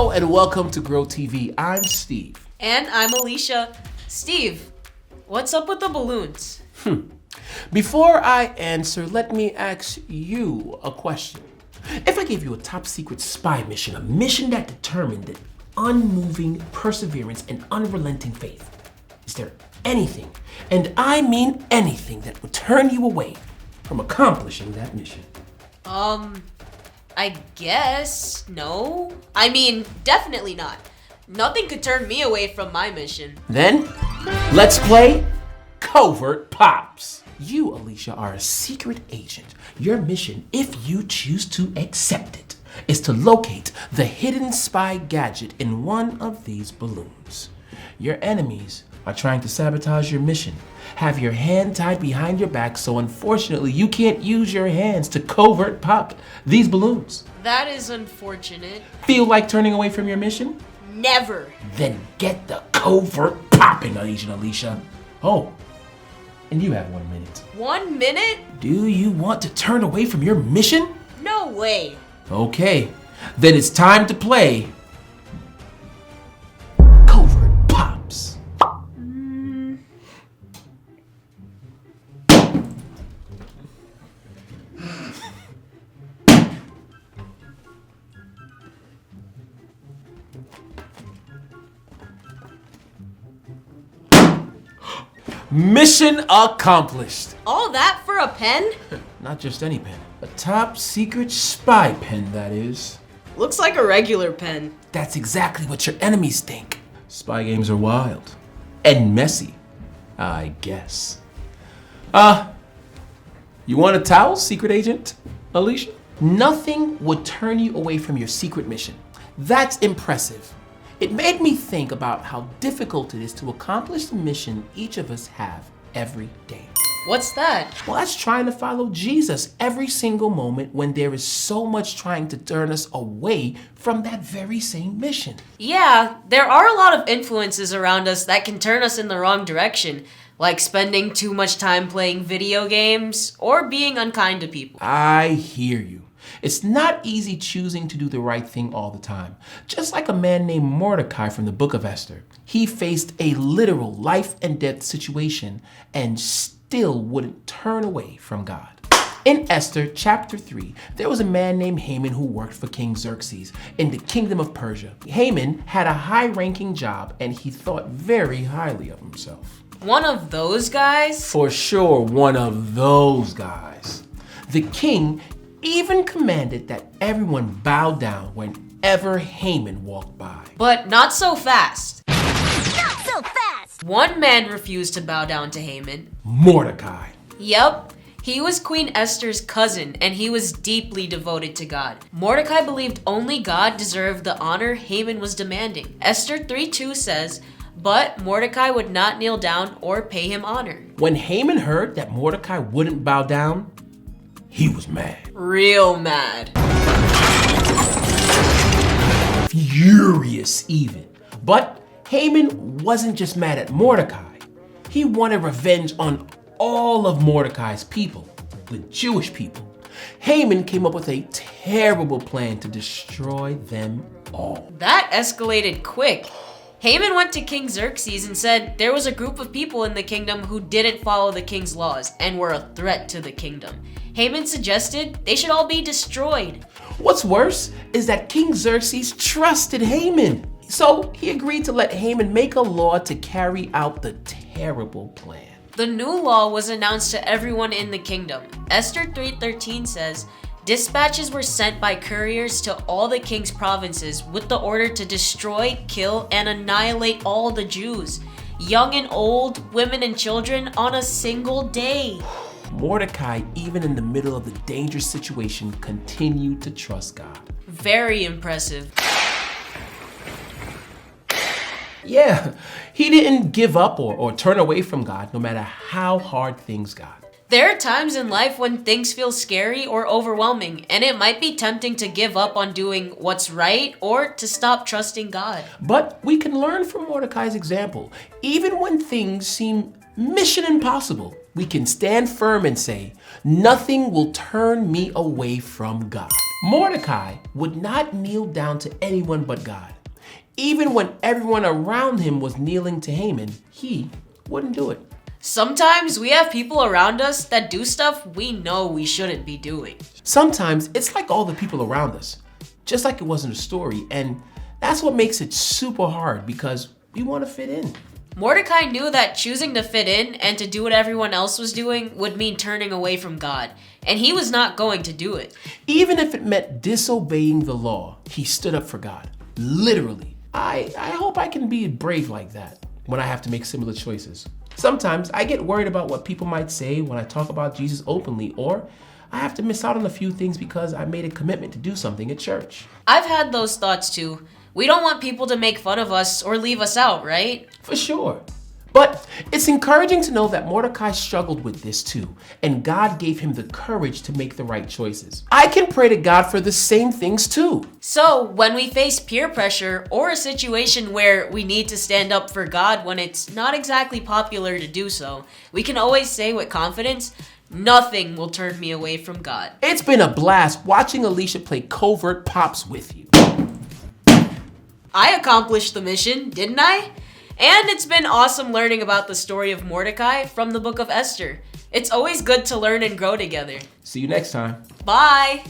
Hello and welcome to Grow TV. I'm Steve. And I'm Alicia. Steve, what's up with the balloons? Before I answer, let me ask you a question. If I gave you a top secret spy mission, a mission that determined that unmoving perseverance and unrelenting faith, is there anything, and I mean anything, that would turn you away from accomplishing that mission? I guess no. I mean, definitely not. Nothing could turn me away from my mission. Then, let's play Covert Pops. You, Alicia, are a secret agent. Your mission, if you choose to accept it, is to locate the hidden spy gadget in one of these balloons. Your enemies are trying to sabotage your mission. Have your hand tied behind your back, so unfortunately you can't use your hands to covert pop these balloons. That is unfortunate. Feel like turning away from your mission? Never. Then get the covert popping, Agent Alicia. Oh, and you have 1 minute. 1 minute? Do you want to turn away from your mission? No way. Okay, then it's time to play Covert Pops. Mission accomplished. All that for a pen? Not just any pen. A top secret spy pen, that is. Looks like a regular pen. That's exactly what your enemies think. Spy games are wild. And messy, I guess. You want a towel, secret agent, Alicia? Nothing would turn you away from your secret mission. That's impressive. It made me think about how difficult it is to accomplish the mission each of us have every day. What's that? Well, that's trying to follow Jesus every single moment when there is so much trying to turn us away from that very same mission. Yeah, there are a lot of influences around us that can turn us in the wrong direction, like spending too much time playing video games or being unkind to people. I hear you. It's not easy choosing to do the right thing all the time. Just like a man named Mordecai from the book of Esther. He faced a literal life and death situation and still wouldn't turn away from God. In Esther chapter 3, there was a man named Haman who worked for King Xerxes in the kingdom of Persia. Haman had a high-ranking job and he thought very highly of himself. One of those guys? For sure, one of those guys. The king even commanded that everyone bow down whenever Haman walked by. But not so fast. Not so fast! One man refused to bow down to Haman. Mordecai. Yup. He was Queen Esther's cousin, and he was deeply devoted to God. Mordecai believed only God deserved the honor Haman was demanding. Esther 3:2 says, "But Mordecai would not kneel down or pay him honor." When Haman heard that Mordecai wouldn't bow down, he was mad. Real mad. Furious even. But Haman wasn't just mad at Mordecai. He wanted revenge on all of Mordecai's people, the Jewish people. Haman came up with a terrible plan to destroy them all. That escalated quick. Haman went to King Xerxes and said there was a group of people in the kingdom who didn't follow the king's laws and were a threat to the kingdom. Haman suggested they should all be destroyed. What's worse is that King Xerxes trusted Haman. So he agreed to let Haman make a law to carry out the terrible plan. The new law was announced to everyone in the kingdom. Esther 3:13 says, "Dispatches were sent by couriers to all the king's provinces with the order to destroy, kill, and annihilate all the Jews, young and old, women and children, on a single day." Mordecai, even in the middle of the dangerous situation, continued to trust God. Very impressive. Yeah, he didn't give up or turn away from God, no matter how hard things got. There are times in life when things feel scary or overwhelming, and it might be tempting to give up on doing what's right or to stop trusting God. But we can learn from Mordecai's example. Even when things seem mission impossible, we can stand firm and say, "Nothing will turn me away from God." Mordecai would not kneel down to anyone but God. Even when everyone around him was kneeling to Haman, he wouldn't do it. Sometimes we have people around us that do stuff we know we shouldn't be doing. Sometimes it's like all the people around us, just like it was in the story, and that's what makes it super hard because we want to fit in. Mordecai knew that choosing to fit in and to do what everyone else was doing would mean turning away from God, and he was not going to do it. Even if it meant disobeying the law, he stood up for God. Literally. I hope I can be brave like that when I have to make similar choices. Sometimes I get worried about what people might say when I talk about Jesus openly, or I have to miss out on a few things because I made a commitment to do something at church. I've had those thoughts too. We don't want people to make fun of us or leave us out, right? For sure. But it's encouraging to know that Mordecai struggled with this too, and God gave him the courage to make the right choices. I can pray to God for the same things too. So, when we face peer pressure or a situation where we need to stand up for God when it's not exactly popular to do so, we can always say with confidence, nothing will turn me away from God. It's been a blast watching Alicia play covert pops with you. I accomplished the mission, didn't I? And it's been awesome learning about the story of Mordecai from the book of Esther. It's always good to learn and grow together. See you next time. Bye!